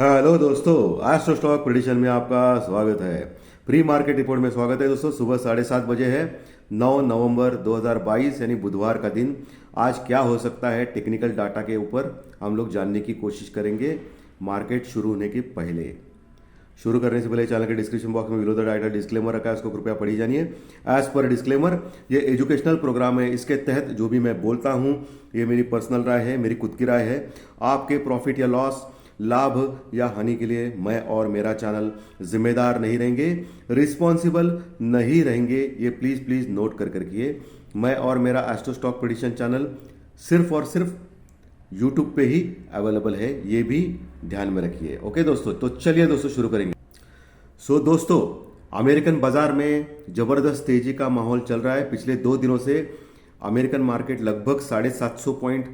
Hello दोस्तों, astro stock prediction में आपका स्वागत है। प्री मार्केट रिपोर्ट में स्वागत है दोस्तों। सुबह 7:30 बजे है, 9 नवंबर 2022 यानी बुधवार का दिन। आज क्या हो सकता है टेक्निकल डाटा के ऊपर हम लोग जानने की कोशिश करेंगे मार्केट शुरू होने के पहले। शुरू करने से पहले चैनल के डिस्क्रिप्शन बॉक्स में विलो द डाटा डिस्क्लेमर रखा है, उसको कृपया पढ़ी जानिए। एज पर डिस्क्लेमर, ये एजुकेशनल प्रोग्राम है। इसके तहत जो भी मैं बोलता हूँ ये मेरी पर्सनल राय है, मेरी खुद की राय है। आपके प्रॉफिट या लॉस, लाभ या हानि के लिए मैं और मेरा चैनल जिम्मेदार नहीं रहेंगे, रिस्पॉन्सिबल नहीं रहेंगे। ये प्लीज़ प्लीज़ नोट कर रखिए। मैं और मेरा एस्ट्रो स्टॉक प्रेडिक्शन चैनल सिर्फ और सिर्फ यूट्यूब पे ही अवेलेबल है, ये भी ध्यान में रखिए। ओके दोस्तों, तो चलिए दोस्तों शुरू करेंगे। दोस्तों, अमेरिकन बाजार में जबरदस्त तेजी का माहौल चल रहा है। पिछले 2 दिनों से अमेरिकन मार्केट लगभग 750 पॉइंट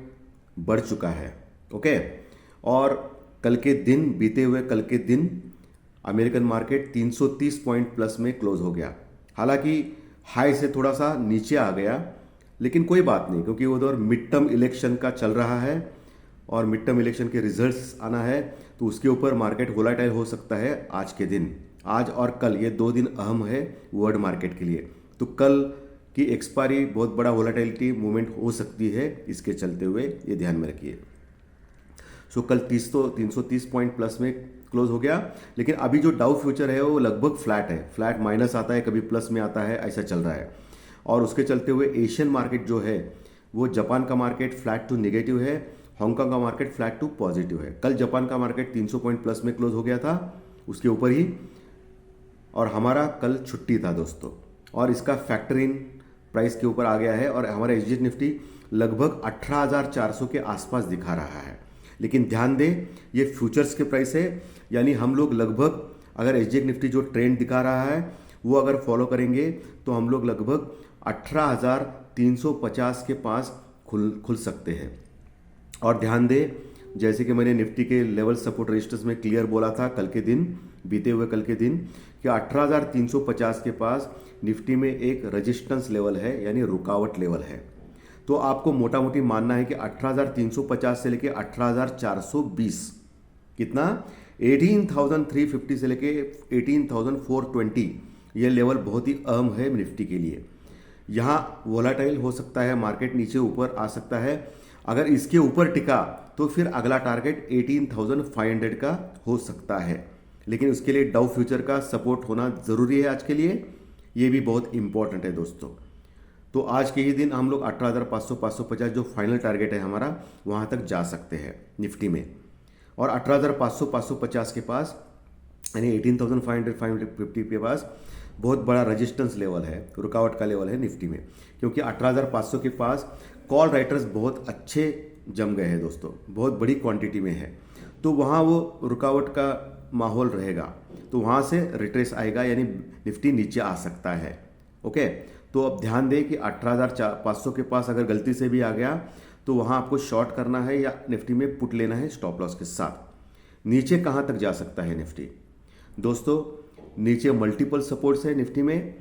बढ़ चुका है। ओके, और कल के दिन, बीते हुए कल के दिन अमेरिकन मार्केट 330 पॉइंट प्लस में क्लोज हो गया। हालांकि हाई से थोड़ा सा नीचे आ गया, लेकिन कोई बात नहीं, क्योंकि उधर मिड टर्म इलेक्शन का चल रहा है और मिड टर्म इलेक्शन के रिजल्ट्स आना है, तो उसके ऊपर मार्केट वोलाटाइल हो सकता है आज के दिन। आज और कल ये 2 दिन अहम है वर्ल्ड मार्केट के लिए। तो कल की एक्सपायरी बहुत बड़ा वोलाटिलिटी मूवमेंट हो सकती है, इसके चलते हुए ये ध्यान में रखिए। कल 330 पॉइंट प्लस में क्लोज हो गया, लेकिन अभी जो डाउ फ्यूचर है वो लगभग फ्लैट है। फ्लैट माइनस आता है, कभी प्लस में आता है, ऐसा चल रहा है। और उसके चलते हुए एशियन मार्केट जो है वो जापान का मार्केट फ्लैट टू नेगेटिव है, हांगकांग का मार्केट फ्लैट टू पॉजिटिव है। कल जापान का मार्केट 300 पॉइंट प्लस में क्लोज हो गया था, उसके ऊपर ही। और हमारा कल छुट्टी था दोस्तों, और इसका फैक्टर इन प्राइस के ऊपर आ गया है, और हमारा एसजी निफ्टी लगभग 18,400 के आसपास दिखा रहा है। लेकिन ध्यान दें, ये फ्यूचर्स के प्राइस है, यानी हम लोग लगभग, अगर एसजी निफ्टी जो ट्रेंड दिखा रहा है वो अगर फॉलो करेंगे तो हम लोग लगभग 18,350 के पास खुल सकते हैं। और ध्यान दें, जैसे कि मैंने निफ्टी के लेवल सपोर्ट रेजिस्टेंस में क्लियर बोला था कल के दिन, बीते हुए कल के दिन, कि 18,350 के पास निफ्टी में एक रेजिस्टेंस लेवल है, यानी रुकावट लेवल है। तो आपको मोटा मोटी मानना है कि 18,350 से लेके 18,420, कितना, 18,350 से लेके 18,420, ये लेवल बहुत ही अहम है निफ्टी के लिए। यहाँ वोलाटाइल हो सकता है, मार्केट नीचे ऊपर आ सकता है। अगर इसके ऊपर टिका तो फिर अगला टारगेट 18,500 का हो सकता है, लेकिन उसके लिए डाउ फ्यूचर का सपोर्ट होना जरूरी है आज के लिए। ये भी बहुत इंपॉर्टेंट है दोस्तों। तो आज के ही दिन हम लोग 18,500 550 जो फाइनल टारगेट है हमारा, वहां तक जा सकते हैं निफ्टी में। और 18,500 550 के पास, यानी 18,500 550 के पास बहुत बड़ा रेजिस्टेंस लेवल है, रुकावट का लेवल है निफ्टी में। क्योंकि 18,500 के पास कॉल राइटर्स बहुत अच्छे जम गए हैं दोस्तों, बहुत बड़ी क्वांटिटी में है। तो वहाँ वो रुकावट का माहौल रहेगा, तो वहाँ से रिट्रेस आएगा, यानी निफ्टी नीचे आ सकता है। ओके, तो अब ध्यान दें कि 18,500 के पास अगर गलती से भी आ गया तो वहाँ आपको शॉर्ट करना है या निफ्टी में पुट लेना है स्टॉप लॉस के साथ। नीचे कहाँ तक जा सकता है निफ्टी दोस्तों? नीचे मल्टीपल सपोर्ट्स है निफ्टी में।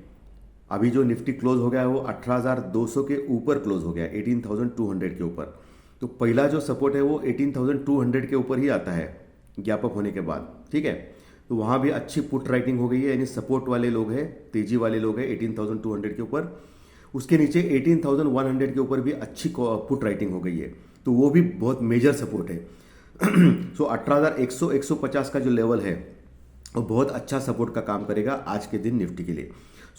अभी जो निफ्टी क्लोज हो गया है वो 18,200 के ऊपर क्लोज हो गया, 18,200 के ऊपर। तो पहला जो सपोर्ट है वो 18,200 के ऊपर ही आता है गैप अप होने के बाद, ठीक है। तो वहाँ भी अच्छी पुट राइटिंग हो गई है, यानी सपोर्ट वाले लोग हैं, तेजी वाले लोग हैं 18,200 के ऊपर। उसके नीचे 18,100 के ऊपर भी अच्छी पुट राइटिंग हो गई है, तो वो भी बहुत मेजर सपोर्ट है। 18,100 150 का जो लेवल है वो बहुत अच्छा सपोर्ट का काम करेगा आज के दिन निफ्टी के लिए।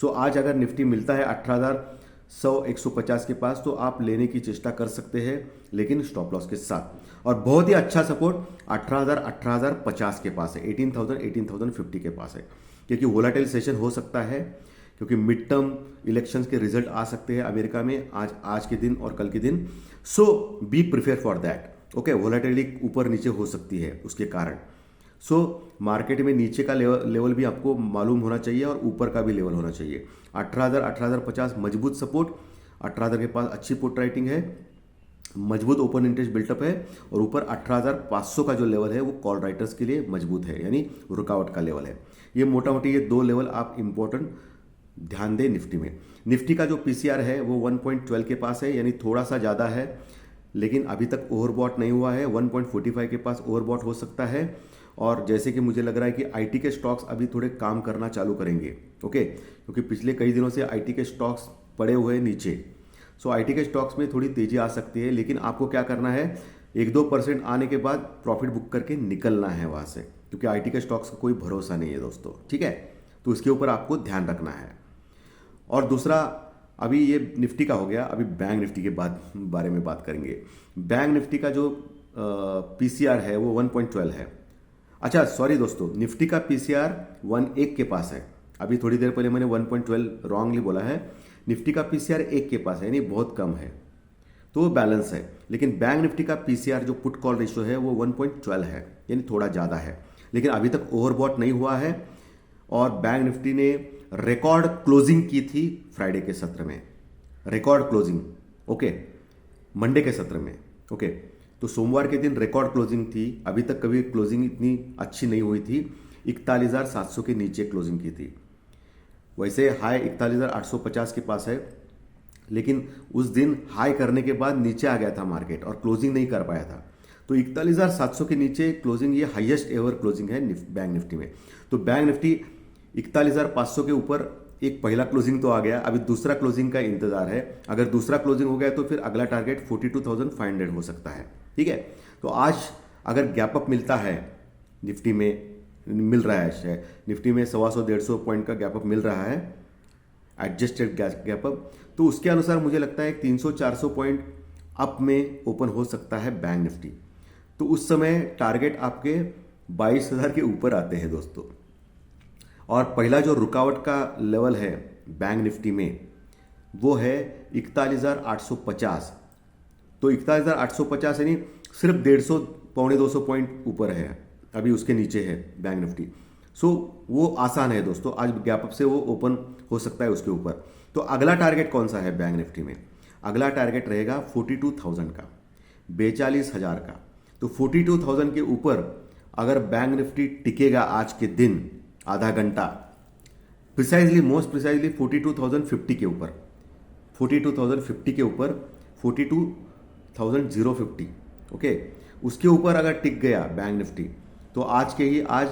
आज अगर निफ्टी मिलता है 18,100 150 के पास, तो आप लेने की चेष्टा कर सकते हैं, लेकिन स्टॉप लॉस के साथ। और बहुत ही अच्छा सपोर्ट 18,050 के पास है, 18,000 18,050 के पास है, क्योंकि वोलाटाइल सेशन हो सकता है, क्योंकि मिड टर्म इलेक्शंस के रिजल्ट आ सकते हैं अमेरिका में आज के दिन और कल के दिन। Be prepare for that. Okay, volatility ऊपर नीचे हो सकती है उसके कारण। मार्केट में नीचे का लेवल भी आपको मालूम होना चाहिए और ऊपर का भी लेवल होना चाहिए। 18,000 18,050 मजबूत सपोर्ट, 18,000 के पास अच्छी पुट राइटिंग है, मजबूत ओपन इंटरेस्ट बिल्टअप है, और ऊपर 18,500 का जो लेवल है वो कॉल राइटर्स के लिए मजबूत है, यानी रुकावट का लेवल है। ये मोटा मोटी ये 2 लेवल आप इंपॉर्टेंट ध्यान दें निफ्टी में। निफ्टी का जो पीसीआर है वो 1.12 के पास है, यानी थोड़ा सा ज़्यादा है लेकिन अभी तक ओवरबॉट नहीं हुआ है। 1.45 के पास ओवरबॉट हो सकता है। और जैसे कि मुझे लग रहा है कि आईटी के स्टॉक्स अभी थोड़े काम करना चालू करेंगे, ओके, क्योंकि पिछले कई दिनों से आईटी के स्टॉक्स पड़े हुए हैं नीचे। सो आईटी के स्टॉक्स में थोड़ी तेजी आ सकती है, लेकिन आपको क्या करना है, 1-2% आने के बाद प्रॉफिट बुक करके निकलना है वहाँ से, क्योंकि आईटी के स्टॉक्स का कोई भरोसा नहीं है दोस्तों, ठीक है। तो इसके ऊपर आपको ध्यान रखना है। और दूसरा, अभी ये निफ्टी का हो गया, अभी बैंक निफ्टी के बारे में बात करेंगे। बैंक निफ्टी का जो पीसीआर है वो 1.12 है। अच्छा सॉरी दोस्तों, निफ्टी का पीसीआर 1 के पास है। अभी थोड़ी देर पहले मैंने 1.12 रॉन्गली बोला है। निफ्टी का पीसीआर 1 के पास है, यानी बहुत कम है, तो वो बैलेंस है। लेकिन बैंक निफ्टी का पीसीआर जो पुट कॉल रेशियो है वो 1.12 है, यानी थोड़ा ज़्यादा है, लेकिन अभी तक ओवरबॉट नहीं हुआ है। और बैंक निफ्टी ने रिकॉर्ड क्लोजिंग की थी फ्राइडे के सत्र में, रिकॉर्ड क्लोजिंग, ओके, मंडे के सत्र में, ओके। तो सोमवार के दिन रिकॉर्ड क्लोजिंग थी। अभी तक कभी क्लोजिंग इतनी अच्छी नहीं हुई थी। 41,700 के नीचे क्लोजिंग की थी। वैसे हाई 41,850 के पास है, लेकिन उस दिन हाई करने के बाद नीचे आ गया था मार्केट और क्लोजिंग नहीं कर पाया था। तो 41,700 के नीचे क्लोजिंग, ये हाईएस्ट एवर क्लोजिंग है बैंक निफ्टी में। तो बैंक निफ्टी 41,500 के ऊपर एक पहला क्लोजिंग तो आ गया, अभी दूसरा क्लोजिंग का इंतजार है। अगर दूसरा क्लोजिंग हो गया तो फिर अगला टारगेट 42,500 हो सकता है, ठीक है। तो आज अगर गैप अप मिलता है, निफ्टी में मिल रहा है, शायद निफ्टी में 125-150 पॉइंट का गैप अप मिल रहा है, एडजस्टेड गैप अप, तो उसके अनुसार मुझे लगता है 300-400 पॉइंट अप में ओपन हो सकता है बैंक निफ्टी। तो उस समय टारगेट आपके 22,000 के ऊपर आते हैं दोस्तों। और पहला जो रुकावट का लेवल है बैंक निफ्टी में वो है 41,850। तो 41,850 यानी सिर्फ 150 -200 पॉइंट ऊपर है, अभी उसके नीचे है बैंक निफ्टी। सो वो आसान है दोस्तों, आज गैप अप से वो ओपन हो सकता है उसके ऊपर। तो अगला टारगेट कौन सा है बैंक निफ्टी में? अगला टारगेट रहेगा 42,000 का, 42,000 का। तो 42,000 के ऊपर अगर बैंक निफ्टी टिकेगा आज के दिन आधा घंटा, प्रिसाइजली, मोस्ट प्रिसाइजली 42,050 के ऊपर, 42,050 के ऊपर, 42,050, ओके, उसके ऊपर अगर टिक गया बैंक निफ्टी तो आज के ही आज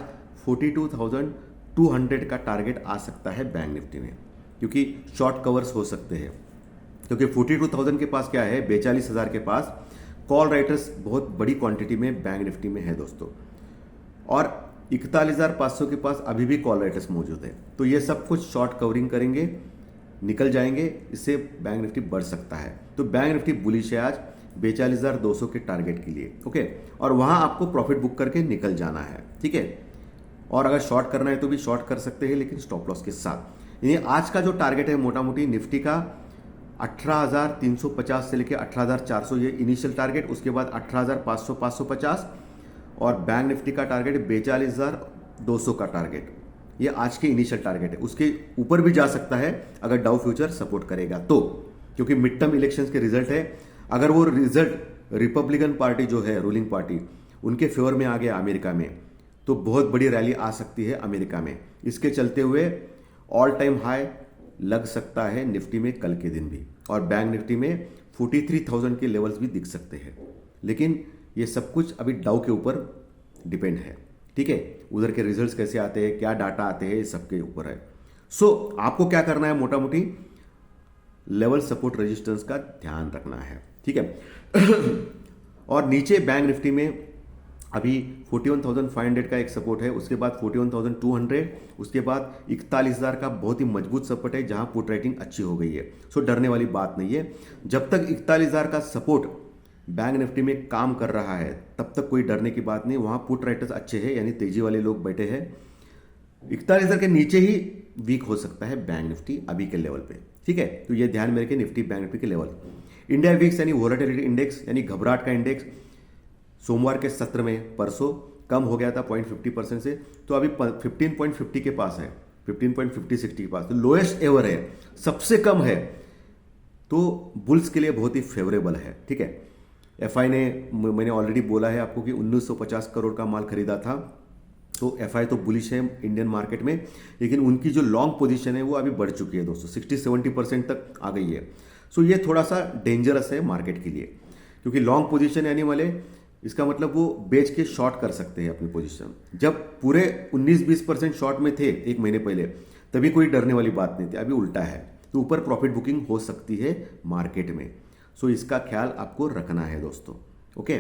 42,200 का टारगेट आ सकता है बैंक निफ्टी में, क्योंकि शॉर्ट कवर्स हो सकते हैं। क्योंकि 42,000 के पास क्या है, 42,000 के पास कॉल राइटर्स बहुत बड़ी क्वांटिटी में बैंक निफ्टी में है दोस्तों, और 41,500 के पास अभी भी कॉल राइटर्स मौजूद है। तो ये सब कुछ शॉर्ट कवरिंग करेंगे, निकल जाएंगे, इससे बैंक निफ्टी बढ़ सकता है। तो बैंक निफ्टी बुलिश है आज 42,200 के टारगेट के लिए, ओके। और वहां आपको प्रॉफिट बुक करके निकल जाना है, ठीक है। और अगर शॉर्ट करना है तो भी शॉर्ट कर सकते हैं, लेकिन स्टॉप लॉस के साथ। यानी आज का जो टारगेट है मोटा मोटी निफ्टी का 18,350 से लेकर 18,400 ये इनिशियल टारगेट, उसके बाद 18,500, 550, और बैंक निफ्टी का टारगेट 42,200 का टारगेट, ये आज के इनिशियल टारगेट है। उसके ऊपर भी जा सकता है अगर डाउ फ्यूचर सपोर्ट करेगा तो, क्योंकि मिड टर्म इलेक्शंस के रिजल्ट है। अगर वो रिजल्ट रिपब्लिकन पार्टी जो है रूलिंग पार्टी, उनके फेवर में आ गया अमेरिका में, तो बहुत बड़ी रैली आ सकती है अमेरिका में। इसके चलते हुए ऑल टाइम हाई लग सकता है निफ्टी में कल के दिन भी, और बैंक निफ्टी में 43,000 के लेवल्स भी दिख सकते हैं। लेकिन ये सब कुछ अभी डाउ के ऊपर डिपेंड है, ठीक है। उधर के रिजल्ट्स कैसे आते हैं, क्या डाटा आते हैं, सबके ऊपर है। सो आपको क्या करना है, मोटा मोटी लेवल सपोर्ट रेजिस्टेंस का ध्यान रखना है, ठीक है। और नीचे बैंक निफ्टी में अभी 41,500 का एक सपोर्ट है, उसके बाद 41,200, उसके बाद 41,000 का बहुत ही मजबूत सपोर्ट है जहां पुट राइटिंग अच्छी हो गई है। सो डरने वाली बात नहीं है। जब तक 41,000 का सपोर्ट बैंक निफ्टी में काम कर रहा है तब तक कोई डरने की बात नहीं। वहां पुट राइटर्स अच्छे हैं, यानी तेजी वाले लोग बैठे हैं। 41,000 के नीचे ही वीक हो सकता है बैंक निफ्टी अभी के लेवल पे, ठीक है। तो ये ध्यान में रखें निफ्टी बैंक निफ्टी के लेवल। इंडिया विक्स यानी वोलेटिलिटी इंडेक्स, यानी घबराहट का इंडेक्स, सोमवार के सत्र में परसों कम हो गया था 0.50% से, तो अभी 15.50 के पास है, 15.50-60 के पास, तो लोएस्ट एवर है, सबसे कम है। तो बुल्स के लिए बहुत ही फेवरेबल है, ठीक है। एफआई ने, मैंने ऑलरेडी बोला है आपको कि 1950 करोड़ का माल खरीदा था, तो एफआई तो बुलिश है इंडियन मार्केट में, लेकिन उनकी जो लॉन्ग पोजीशन है वो अभी बढ़ चुकी है दोस्तों, 60-70% तक आ गई है। सो ये थोड़ा सा डेंजरस है मार्केट के लिए, क्योंकि लॉन्ग पोजीशन आने वाले, इसका मतलब वो बेच के शॉर्ट कर सकते हैं अपनी पोजीशन। जब पूरे 19-20% शॉर्ट में थे एक महीने पहले, तभी कोई डरने वाली बात नहीं थी। अभी उल्टा है, तो ऊपर प्रॉफिट बुकिंग हो सकती है मार्केट में। सो इसका ख्याल आपको रखना है दोस्तों। ओके,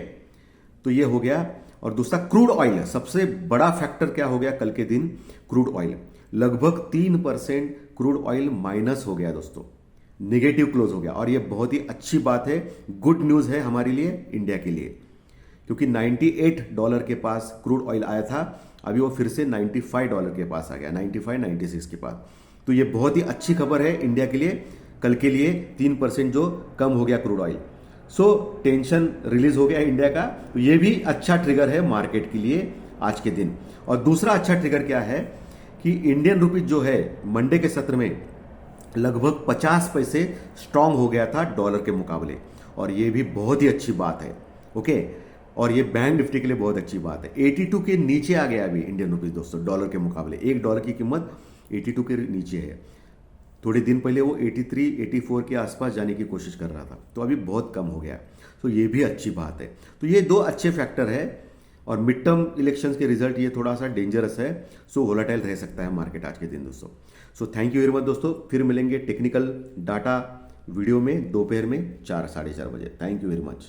तो ये हो गया। और दूसरा क्रूड ऑयल, सबसे बड़ा फैक्टर क्या हो गया कल के दिन? क्रूड ऑयल लगभग 3% क्रूड ऑयल माइनस हो गया दोस्तों, निगेटिव क्लोज हो गया। और ये बहुत ही अच्छी बात है, गुड न्यूज है हमारे लिए, इंडिया के लिए, क्योंकि $98 के पास क्रूड ऑयल आया था, अभी वो फिर से $95 के पास आ गया, 95-96 के पास। तो ये बहुत ही अच्छी खबर है इंडिया के लिए, कल के लिए 3% जो कम हो गया crude oil. So tension release हो गया इंडिया का, तो ये भी अच्छा ट्रिगर है मार्केट के लिए आज के दिन। और दूसरा अच्छा ट्रिगर क्या है कि इंडियन रुपीज जो है मंडे के सत्र में लगभग 50 पैसे स्ट्रांग हो गया था डॉलर के मुकाबले, और ये भी बहुत ही अच्छी बात है। ओके, और ये बैंक निफ्टी के लिए बहुत अच्छी बात है। 82 के नीचे आ गया अभी इंडियन रुपीज दोस्तों डॉलर के मुकाबले, $1 की कीमत 82 के नीचे है। थोड़े दिन पहले वो 83-84 के आसपास जाने की कोशिश कर रहा था, तो अभी बहुत कम हो गया। तो ये भी अच्छी बात है। तो ये दो अच्छे फैक्टर है। और मिड टर्म इलेक्शंस के रिजल्ट ये थोड़ा सा डेंजरस है, सो वोलेटाइल रह सकता है मार्केट आज के दिन दोस्तों। So thank you very much दोस्तों, फिर मिलेंगे टेक्निकल डाटा वीडियो में दोपहर में 4 साढ़े 4 बजे। Thank you very much.